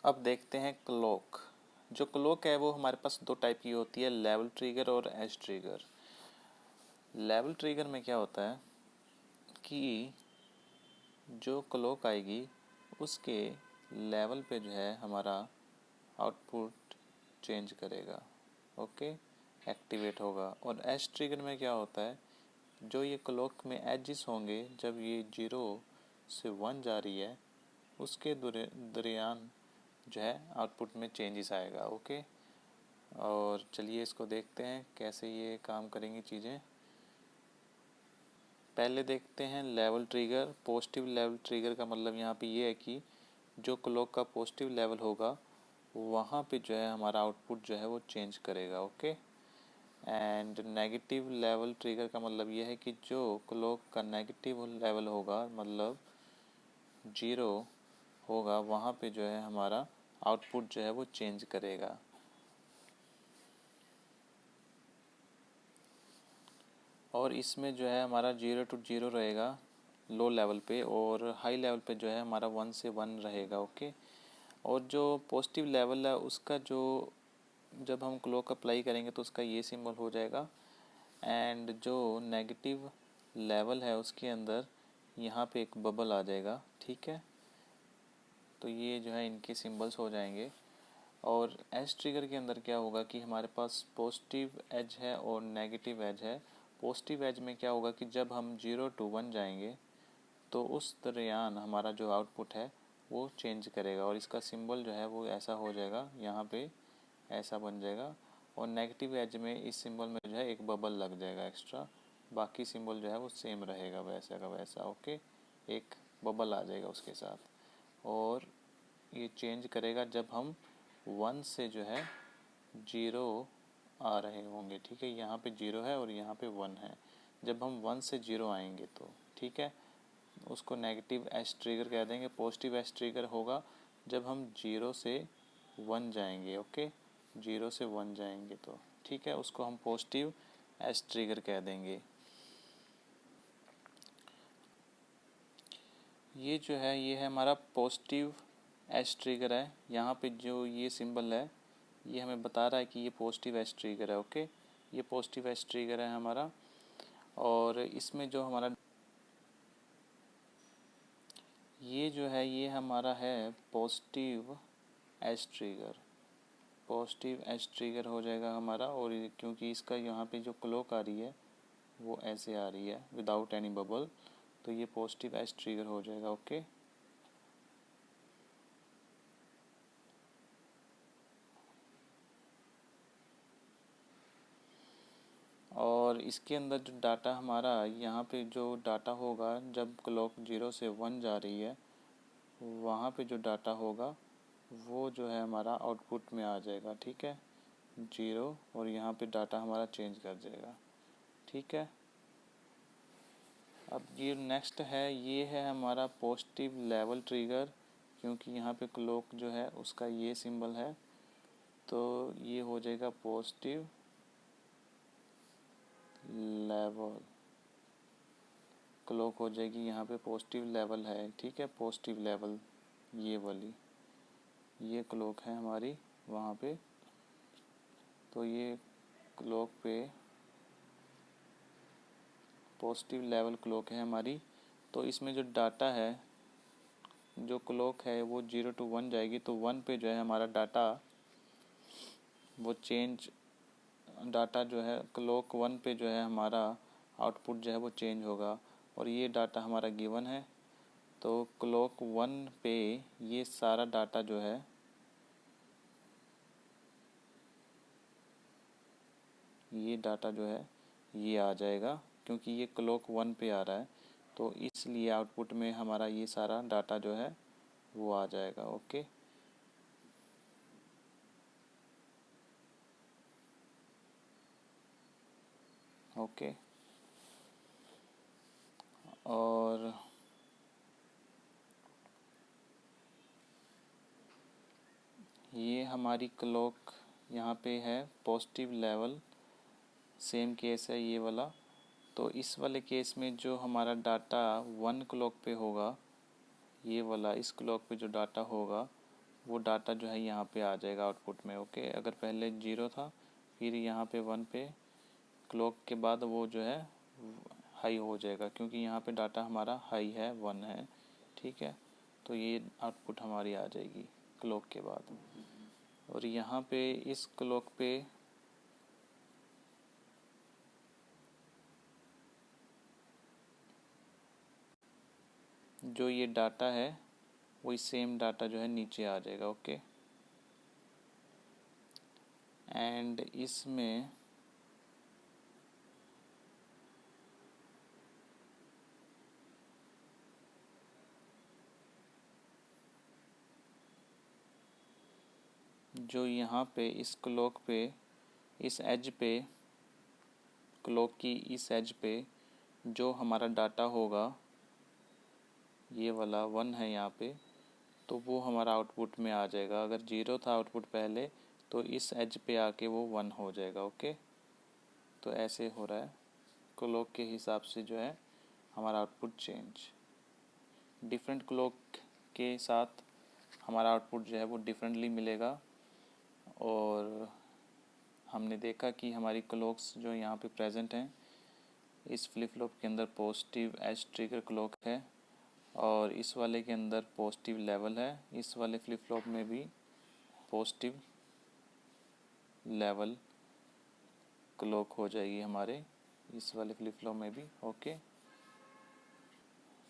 अब देखते हैं क्लॉक। जो क्लॉक है वो हमारे पास दो टाइप की होती है, लेवल ट्रिगर और एज ट्रिगर। लेवल ट्रिगर में क्या होता है कि जो क्लॉक आएगी उसके लेवल पे जो है हमारा आउटपुट चेंज करेगा, ओके, एक्टिवेट होगा। और एज ट्रिगर में क्या होता है, जो ये क्लॉक में एजिस होंगे, जब ये 0 से 1 जा रही है उसके दरमियान जो है आउटपुट में चेंजेस आएगा, ओके। और चलिए इसको देखते हैं कैसे ये काम करेंगी चीज़ें। पहले देखते हैं level trigger. Positive level trigger का मतलब यहाँ पे ये है कि जो क्लॉक का पॉजिटिव लेवल होगा वहाँ पे जो है हमारा आउटपुट जो है वो चेंज करेगा, okay. And negative level trigger का मतलब ये है कि जो क्लॉक का नेगेटिव लेवल होगा, मतलब 0 होगा, वहाँ पे जो है हमारा आउटपुट जो है वो चेंज करेगा। और इसमें जो है हमारा 0 to 0 रहेगा लो लेवल पे, और हाई लेवल पे जो है हमारा 1 से 1 रहेगा, ओके। और जो पॉजिटिव लेवल है उसका जो जब हम क्लॉक अप्लाई करेंगे तो उसका ये सिंबल हो जाएगा। एंड जो नेगेटिव लेवल है उसके अंदर यहाँ पे एक बबल आ जाएगा, ठीक है। तो ये जो है इनके सिंबल्स हो जाएंगे। और एज ट्रिगर के अंदर क्या होगा कि हमारे पास पॉजिटिव एज है और नेगेटिव एज है। पॉजिटिव एज में क्या होगा कि जब हम 0 to 1 जाएंगे तो उस दरमियान हमारा जो आउटपुट है वो चेंज करेगा, और इसका सिंबल जो है वो ऐसा हो जाएगा, यहाँ पे ऐसा बन जाएगा। और नेगेटिव एज में इस सिंबल में जो है एक बबल लग जाएगा एक्स्ट्रा, बाकी सिंबल जो है वो सेम रहेगा वैसा का वैसा, ओके। एक बबल आ जाएगा उसके साथ। और ये चेंज करेगा जब हम 1 से जो है 0 आ रहे होंगे, ठीक है। यहाँ पे 0 है और यहाँ पे 1 है। जब हम 1 से 0 आएंगे तो ठीक है, उसको नेगेटिव एज ट्रिगर कह देंगे। पॉजिटिव एज ट्रिगर होगा जब हम 0 से 1 जाएंगे, ओके, 0 से 1 जाएंगे तो ठीक है, उसको हम पॉजिटिव एज ट्रिगर कह देंगे। ये जो है ये है हमारा पॉजिटिव एज ट्रिगर है। यहाँ पे जो ये सिंबल है ये हमें बता रहा है कि ये पॉजिटिव एज ट्रिगर है, ओके। ये पॉजिटिव एज ट्रिगर है हमारा। और इसमें जो हमारा ये जो है ये हमारा है positive edge trigger. Positive edge trigger हो जाएगा हमारा। और क्योंकि इसका यहाँ पे जो क्लॉक आ रही है वो ऐसे आ रही है विदाउट एनी बबल, तो ये पॉजिटिव एज ट्रिगर हो जाएगा, ओके। और इसके अंदर जो डाटा हमारा यहाँ पे जो डाटा होगा जब क्लॉक 0 से 1 जा रही है वहाँ पे जो डाटा होगा वो जो है हमारा आउटपुट में आ जाएगा, ठीक है, 0। और यहाँ पे डाटा हमारा चेंज कर जाएगा, ठीक है। अब ये नेक्स्ट है, ये है हमारा पॉजिटिव लेवल ट्रिगर। क्योंकि यहाँ पे क्लॉक जो है उसका ये सिंबल है तो ये हो जाएगा पॉजिटिव लेवल। क्लॉक हो जाएगी यहाँ पे पॉजिटिव लेवल है, ठीक है, पॉजिटिव लेवल ये वाली ये क्लॉक है हमारी वहाँ पे। तो ये क्लॉक पे पॉजिटिव लेवल क्लॉक है हमारी। तो इसमें जो डाटा है जो क्लॉक है वो 0 to 1 जाएगी तो 1 पे जो है हमारा डाटा वो चेंज, डाटा जो है क्लॉक 1 पे जो है हमारा आउटपुट जो है वो चेंज होगा। और ये डाटा हमारा गिवन है तो क्लॉक 1 पे ये सारा डाटा जो है ये डाटा जो है ये आ जाएगा। क्योंकि ये क्लॉक 1 पे आ रहा है तो इसलिए आउटपुट में हमारा ये सारा डाटा जो है वो आ जाएगा, ओके। ओके। और ये हमारी क्लॉक यहाँ पे है पॉजिटिव लेवल, सेम केस है ये वाला। तो इस वाले केस में जो हमारा डाटा 1 क्लॉक पे होगा, ये वाला इस क्लॉक पे जो डाटा होगा वो डाटा जो है यहाँ पे आ जाएगा आउटपुट में। ओके, अगर पहले 0 था फिर यहाँ पे 1 पे क्लॉक के बाद वो जो है हाई हो जाएगा, क्योंकि यहाँ पे डाटा हमारा हाई है, 1 है। ठीक है, तो ये आउटपुट हमारी आ जाएगी क्लॉक के बाद। और यहाँ पे इस क्लॉक पे जो ये डाटा है वही सेम डाटा जो है नीचे आ जाएगा। ओके, एंड इसमें जो यहाँ पे इस क्लॉक पे इस एज पे क्लॉक की इस एज पे जो हमारा डाटा होगा, ये वाला 1 है यहाँ पे, तो वो हमारा आउटपुट में आ जाएगा। अगर 0 था आउटपुट पहले तो इस एज पे आके वो 1 हो जाएगा। ओके, तो ऐसे हो रहा है क्लॉक के हिसाब से जो है हमारा आउटपुट चेंज। डिफरेंट क्लॉक के साथ हमारा आउटपुट जो है वो डिफरेंटली मिलेगा। और हमने देखा कि हमारी क्लॉक्स जो यहाँ पे प्रेजेंट हैं इस फ्लिप फ्लॉप के अंदर पॉजिटिव एज ट्रिगर क्लॉक है, और इस वाले के अंदर पॉजिटिव लेवल है। इस वाले फ्लिप फ्लॉप में भी पॉजिटिव लेवल क्लॉक हो जाएगी हमारे इस वाले फ्लिप फ्लॉप में भी। ओके,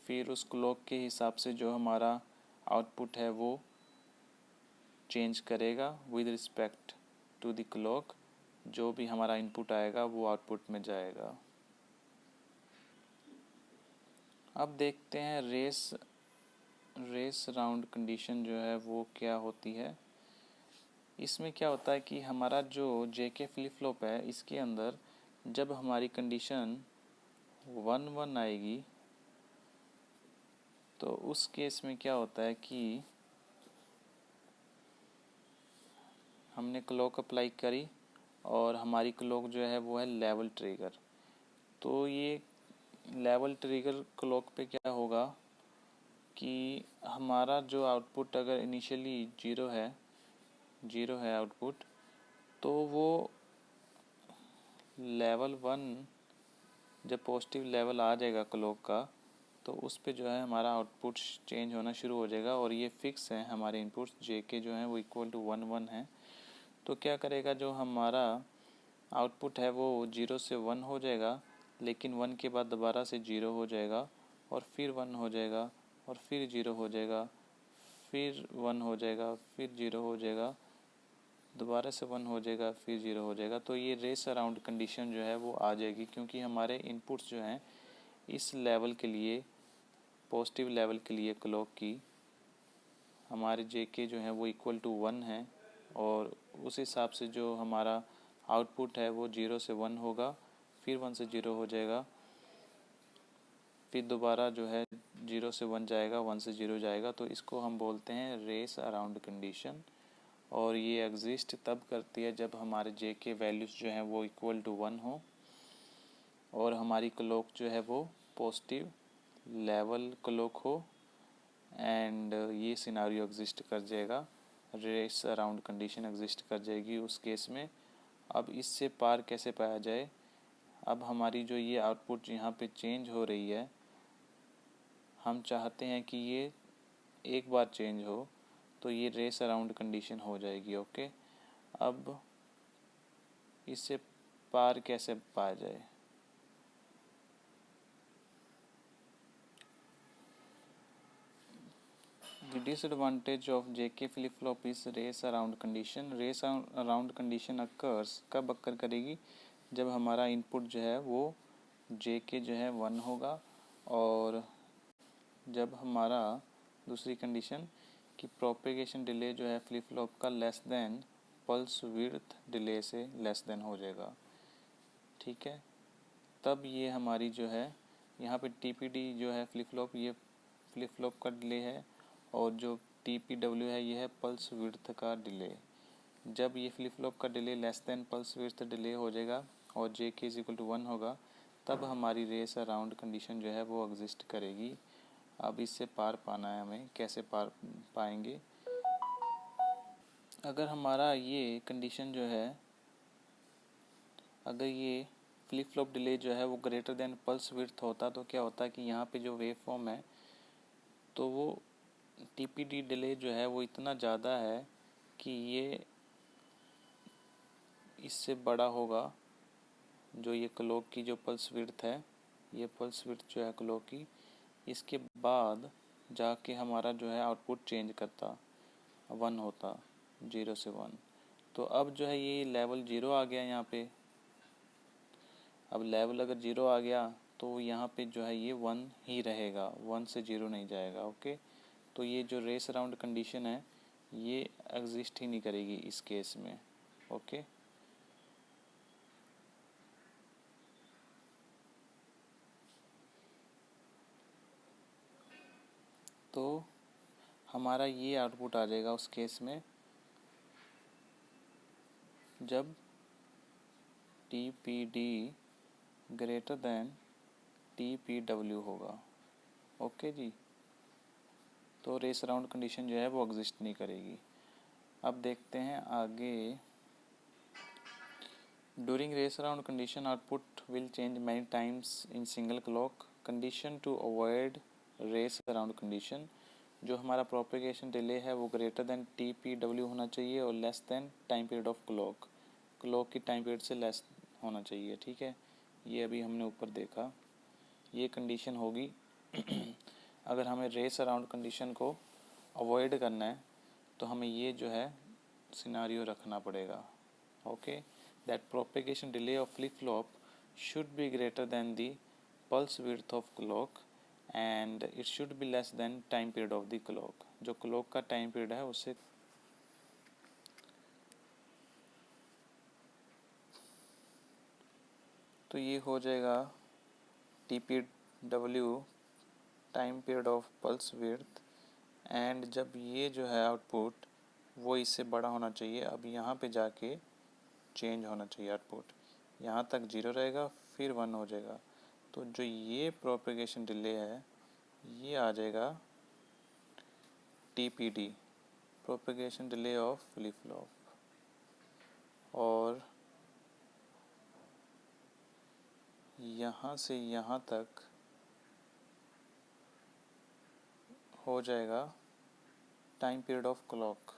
फिर उस क्लॉक के हिसाब से जो हमारा आउटपुट है वो चेंज करेगा with respect to the clock. जो भी हमारा इनपुट आएगा वो आउटपुट में जाएगा। अब देखते हैं रेस राउंड कंडीशन जो है वो क्या होती है। इसमें क्या होता है कि हमारा जो जेके फ्लिप फ्लॉप है इसके अंदर जब हमारी कंडीशन 1-1 आएगी तो उस केस में क्या होता है कि हमने क्लॉक अप्लाई करी और हमारी क्लॉक जो है वो है लेवल ट्रिगर। तो ये लेवल ट्रिगर क्लॉक पे क्या होगा कि हमारा जो आउटपुट अगर इनिशियली 0 है आउटपुट, तो वो लेवल 1 जब पॉजिटिव लेवल आ जाएगा क्लॉक का तो उस पे जो है हमारा आउटपुट चेंज होना शुरू हो जाएगा। और ये फिक्स है, हमारे इनपुट्स जेके जो हैं वो इक्वल टू 1-1 है। तो क्या करेगा, जो हमारा आउटपुट है वो 0 से 1 हो जाएगा, लेकिन 1 के बाद दोबारा से 0 हो जाएगा और फिर 1 हो जाएगा और फिर 0 हो जाएगा, फिर 1 हो जाएगा, फिर 0 हो जाएगा, दोबारा से 1 हो जाएगा, फिर 0 हो जाएगा। तो ये रेस अराउंड कंडीशन जो है वो आ जाएगी, क्योंकि हमारे इनपुट्स जो हैं इस लेवल के लिए पॉजिटिव लेवल के लिए क्लॉक की हमारे जेके जो है वो इक्वल टू 1 है। और उस हिसाब से जो हमारा आउटपुट है वो 0 से 1 होगा, फिर 1 से 0 हो जाएगा, फिर दोबारा जो है 0 से 1 जाएगा, 1 से 0 जाएगा। तो इसको हम बोलते हैं रेस अराउंड कंडीशन। और ये एग्जिस्ट तब करती है जब हमारे जे के वैल्यूज़ जो हैं वो इक्वल टू 1 हो और हमारी क्लॉक जो है वो पॉजिटिव लेवल क्लॉक हो, एंड ये सिनारियो एग्जिस्ट कर जाएगा, रेस अराउंड कंडीशन एग्जिस्ट कर जाएगी उस केस में। अब इससे पार कैसे पाया जाए, अब हमारी जो ये आउटपुट यहाँ पे चेंज हो रही है, हम चाहते हैं कि ये एक बार चेंज हो तो ये रेस अराउंड कंडीशन हो जाएगी। ओके, अब इससे पार कैसे पाया जाए। The disadvantage of JK flip flop is race around condition. Race around condition occurs कब अक्कर करेगी, जब हमारा इनपुट जो है वो JK जो है 1 होगा, और जब हमारा दूसरी कंडीशन कि प्रोपेगेशन डिले जो है फ्लिप फ्लॉप का less than pulse width delay से लेस देन हो जाएगा। ठीक है, तब ये हमारी जो है यहाँ पे TPD जो है फ्लिप फ्लॉप, ये फ्लिप फ्लॉप का डिले है, और जो TPW है ये है पल्स विड्थ का डिले। जब ये फ्लिप फ्लॉप का delay less than pulse width delay हो जाएगा और JK इज इक्वल टू 1 होगा, तब हमारी रेस अराउंड कंडीशन जो है वो एग्जिस्ट करेगी। अब इससे पार पाना है हमें, कैसे पार पाएंगे। अगर हमारा ये कंडीशन जो है, अगर ये फ्लिप फ्लॉप डिले जो है वो ग्रेटर देन पल्स विड्थ होता तो क्या होता कि यहाँ पे जो वेव फॉर्म है तो वो टीपीडी डिले जो है वो इतना ज़्यादा है कि ये इससे बड़ा होगा। जो ये क्लॉक की जो पल्स विड्थ है, ये पल्स विड्थ जो है क्लॉक की, इसके बाद जाके हमारा जो है आउटपुट चेंज करता, 1 होता, 0 से 1। तो अब जो है ये लेवल 0 आ गया यहाँ पे। अब लेवल अगर 0 आ गया तो यहाँ पे जो है ये 1 ही रहेगा, 1 से 0 नहीं जाएगा। ओके, तो ये जो रेस अराउंड कंडीशन है ये एग्जिस्ट ही नहीं करेगी इस केस में। ओके, तो हमारा ये आउटपुट आ जाएगा उस केस में जब T P D greater than T P W होगा। ओके जी, तो रेस अराउंड कंडीशन जो है वो एग्जिस्ट नहीं करेगी। अब देखते हैं आगे। During race around condition, output will change many times in single clock condition to avoid race around condition। जो हमारा प्रोपेगेशन डिले है वो greater than T P W होना चाहिए और less than time period of clock, clock की time period से less होना चाहिए। ठीक है, ये अभी हमने ऊपर देखा, ये कंडीशन होगी। अगर हमें रेस अराउंड कंडीशन को अवॉइड करना है तो हमें ये जो है सिनारियो रखना पड़ेगा। Okay, that propagation delay of flip-flop should be greater than the pulse width of clock and it should be less than time period of the clock। जो clock का time period है उससे तो ये हो जाएगा TPW time period of pulse width, and जब ये जो है आउटपुट वो इससे बड़ा होना चाहिए। अब यहाँ पे जाके चेंज होना चाहिए आउटपुट, यहाँ तक 0 रहेगा फिर 1 हो जाएगा। तो जो ये प्रोपेगेशन डिले है ये आ जाएगा TPD propagation delay of flip flop, और यहाँ से यहाँ तक हो जाएगा time period of clock.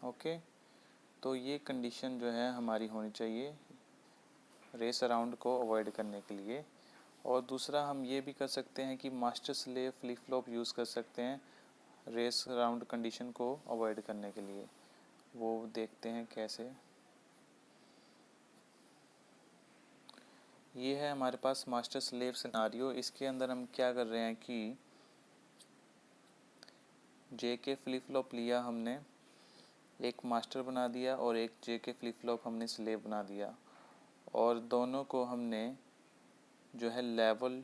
Okay, तो ये कंडीशन जो है हमारी होनी चाहिए रेस अराउंड को अवॉइड करने के लिए। और दूसरा हम ये भी कर सकते हैं कि master slave flip flop use कर सकते हैं रेस अराउंड कंडीशन को अवॉइड करने के लिए। वो देखते हैं कैसे। ये है हमारे पास मास्टर स्लेव सिनारियो। इसके अंदर हम क्या कर रहे हैं कि जे के फ्लिप फ्लॉप लिया हमने, एक मास्टर बना दिया और एक जे के फ्लिप फ्लॉप हमने स्लेव बना दिया, और दोनों को हमने जो है लेवल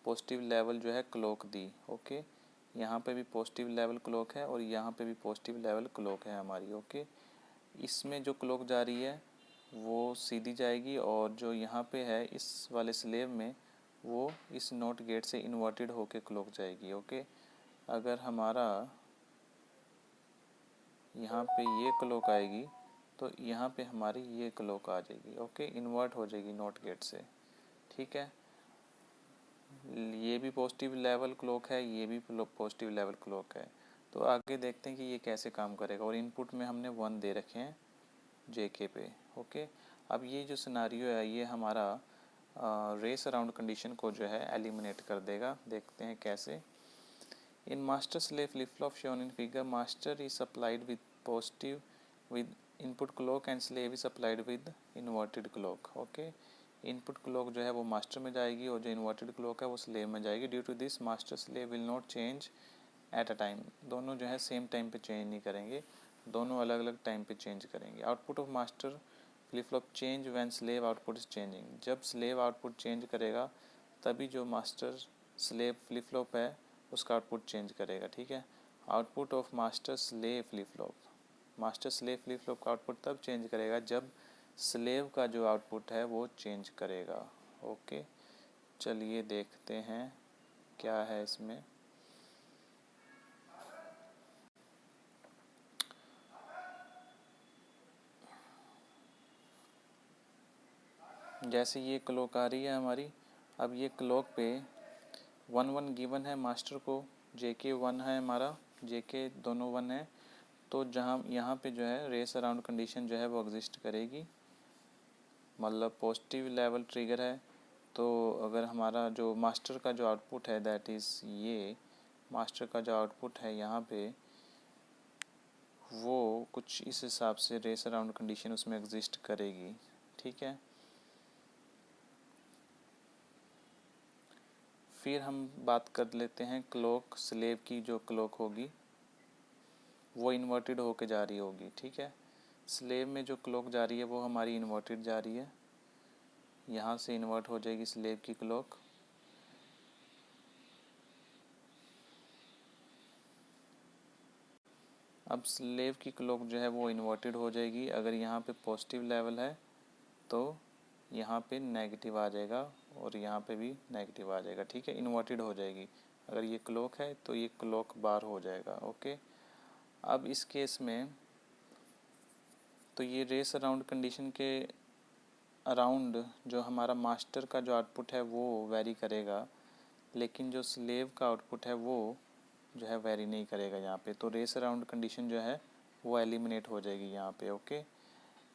पॉजिटिव लेवल जो है क्लॉक दी। ओके, यहाँ पे भी पॉजिटिव लेवल क्लॉक है और यहाँ पे भी पॉजिटिव लेवल क्लॉक है हमारी। ओके, इसमें जो क्लॉक जा रही है वो सीधी जाएगी और जो यहाँ पे है इस वाले स्लेव में वो इस नॉट गेट से इन्वर्टेड होके क्लॉक जाएगी। ओके, अगर हमारा यहाँ पे ये क्लॉक आएगी तो यहाँ पे हमारी ये क्लॉक आ जाएगी। ओके, इन्वर्ट हो जाएगी नॉट गेट से। ठीक है, ये भी पॉजिटिव लेवल क्लॉक है, ये भी पॉजिटिव लेवल क्लॉक है। तो आगे देखते हैं कि ये कैसे काम करेगा। और इनपुट में हमने 1 दे रखे हैं JK पे। ओके, अब ये जो सिनारियो है ये हमारा रेस अराउंड कंडीशन को जो है एलिमिनेट कर देगा। देखते हैं कैसे। In master slave flip-flop shown in figure, master is supplied with positive with input clock and slave is supplied with inverted clock। Okay, input clock जो है वो मास्टर में जाएगी और जो इन्वर्टेड क्लॉक है वो स्लेव में जाएगी। Due to this master slave will not change at a time. दोनों जो है सेम टाइम पे चेंज नहीं करेंगे, दोनों अलग अलग टाइम पे चेंज करेंगे। Output of master flip flop change when slave output is changing. जब स्लेव आउटपुट चेंज करेगा तभी जो मास्टर स्लेव फ्लिप फ्लॉप है उसका आउटपुट चेंज करेगा। ठीक है, output of master slave flip flop, master slave flip flop का आउटपुट तब चेंज करेगा जब स्लेव का जो आउटपुट है वो चेंज करेगा। ओके, चलिए देखते हैं क्या है इसमें। जैसे ये क्लॉक आ रही है हमारी, अब ये क्लॉक पे 1 1 गिवन है मास्टर को, JK 1 है हमारा, JK दोनों 1 है, तो जहाँ यहाँ पे जो है रेस अराउंड कंडीशन जो है वो एग्जिस्ट करेगी, मतलब पॉजिटिव लेवल ट्रिगर है। तो अगर हमारा जो मास्टर का जो आउटपुट है दैट इज़ ये मास्टर का जो आउटपुट है यहाँ पे वो कुछ इस हिसाब से रेस अराउंड कंडीशन उसमें एग्जिस्ट करेगी, ठीक है। फिर हम बात कर लेते हैं क्लॉक स्लेव की, जो क्लॉक होगी वो इन्वर्टेड होके जा रही होगी, ठीक है। स्लेव में जो क्लॉक जा रही है वो हमारी इन्वर्टेड जा रही है, यहाँ से इन्वर्ट हो जाएगी स्लेव की क्लॉक। अब स्लेव की क्लॉक जो है वो इन्वर्टेड हो जाएगी, अगर यहाँ पे पॉजिटिव लेवल है तो यहाँ पे नेगेटिव आ जाएगा और यहाँ पे भी नेगेटिव आ जाएगा, ठीक है, इन्वर्टेड हो जाएगी। अगर ये क्लॉक है तो ये क्लॉक बार हो जाएगा, ओके। अब इस केस में तो ये रेस अराउंड कंडीशन के अराउंड जो हमारा मास्टर का जो आउटपुट है वो वेरी करेगा, लेकिन जो स्लेव का आउटपुट है वो जो है वेरी नहीं करेगा यहाँ पे। तो रेस अराउंड कंडीशन जो है वो एलिमिनेट हो जाएगी यहाँ पे, ओके।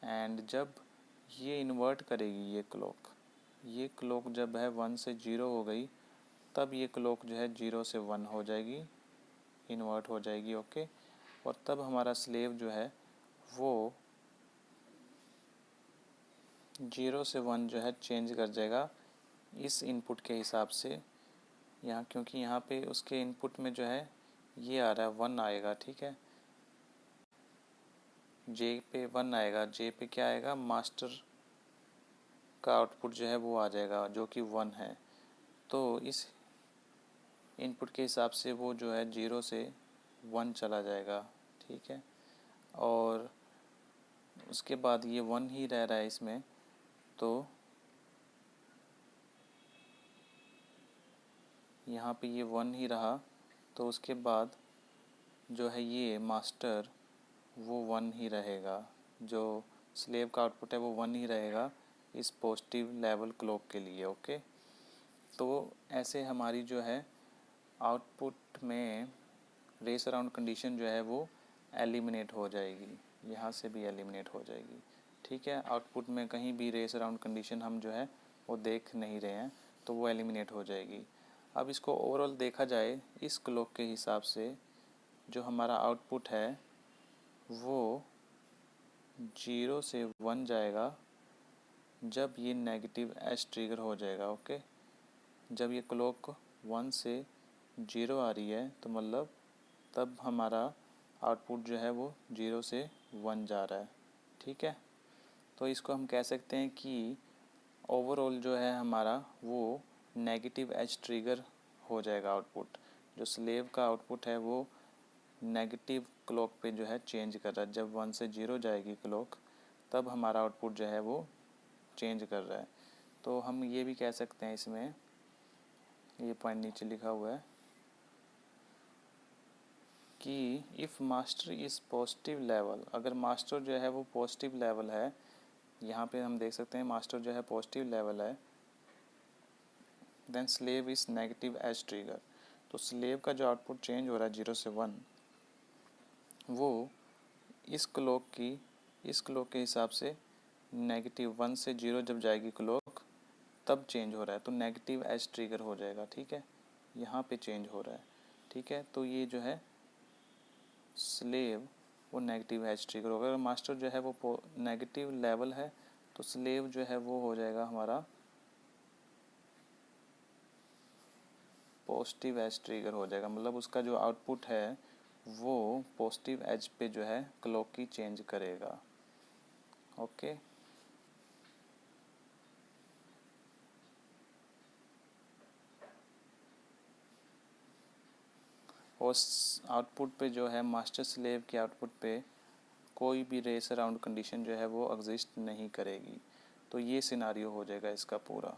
एंड जब ये इन्वर्ट करेगी ये क्लॉक जब है 1 से 0 हो गई, तब ये क्लॉक जो है 0 से 1 हो जाएगी, इन्वर्ट हो जाएगी, ओके। और तब हमारा स्लेव जो है वो 0 से 1 जो है चेंज कर जाएगा इस इनपुट के हिसाब से यहाँ, क्योंकि यहाँ पे उसके इनपुट में जो है ये आ रहा है 1 आएगा, ठीक है। J पे 1 आएगा, J पे क्या आएगा, मास्टर का आउटपुट जो है वो आ जाएगा जो कि 1 है। तो इस इनपुट के हिसाब से वो जो है 0 से 1 चला जाएगा, ठीक है। और उसके बाद ये 1 ही रह रहा है इसमें, तो यहाँ पे ये 1 ही रहा, तो उसके बाद जो है ये मास्टर वो 1 ही रहेगा, जो स्लेव का आउटपुट है वो 1 ही रहेगा इस पॉजिटिव लेवल क्लॉक के लिए, ओके। तो ऐसे हमारी जो है आउटपुट में रेस अराउंड कंडीशन जो है वो एलिमिनेट हो जाएगी, यहाँ से भी एलिमिनेट हो जाएगी, ठीक है। आउटपुट में कहीं भी रेस अराउंड कंडीशन हम जो है वो देख नहीं रहे हैं, तो वो एलिमिनेट हो जाएगी। अब इसको ओवरऑल देखा जाए इस क्लॉक के हिसाब से, जो हमारा आउटपुट है वो 0 से 1 जाएगा जब ये नेगेटिव एज ट्रिगर हो जाएगा, ओके। जब ये क्लॉक 1 से 0 आ रही है तो मतलब तब हमारा आउटपुट जो है वो 0 से 1 जा रहा है, ठीक है। तो इसको हम कह सकते हैं कि ओवरऑल जो है हमारा वो नेगेटिव एज ट्रिगर हो जाएगा आउटपुट। जो स्लेव का आउटपुट है वो नेगेटिव क्लॉक पे जो है चेंज कर रहा है, जब 1 से 0 जाएगी क्लॉक तब हमारा आउटपुट जो है वो चेंज कर रहा है। तो हम ये भी कह सकते हैं इसमें, ये पॉइंट नीचे लिखा हुआ है कि if master is positive level, अगर मास्टर जो है वो पॉजिटिव लेवल है, यहाँ पे हम देख सकते हैं मास्टर जो है पॉजिटिव लेवल है, then slave is negative edge trigger. तो स्लेव का जो आउटपुट चेंज हो रहा है 0 से 1 वो इस क्लॉक के हिसाब से नेगेटिव 1 से 0 जब जाएगी क्लॉक तब चेंज हो रहा है, तो नेगेटिव एज ट्रिगर हो जाएगा, ठीक है। यहाँ पे चेंज हो रहा है, ठीक है। तो ये जो है स्लेव वो नेगेटिव एज ट्रिगर होगा। अगर मास्टर जो है वो नेगेटिव लेवल है तो स्लेव जो है वो हो जाएगा हमारा पॉजिटिव एज ट्रिगर हो जाएगा, मतलब उसका जो आउटपुट है वो पॉजिटिव एज पे जो है क्लॉक की चेंज करेगा, ओके। और आउटपुट पे जो है मास्टर स्लेव के आउटपुट पे कोई भी रेस अराउंड कंडीशन जो है वो एग्जिस्ट नहीं करेगी। तो ये सिनारियो हो जाएगा इसका पूरा।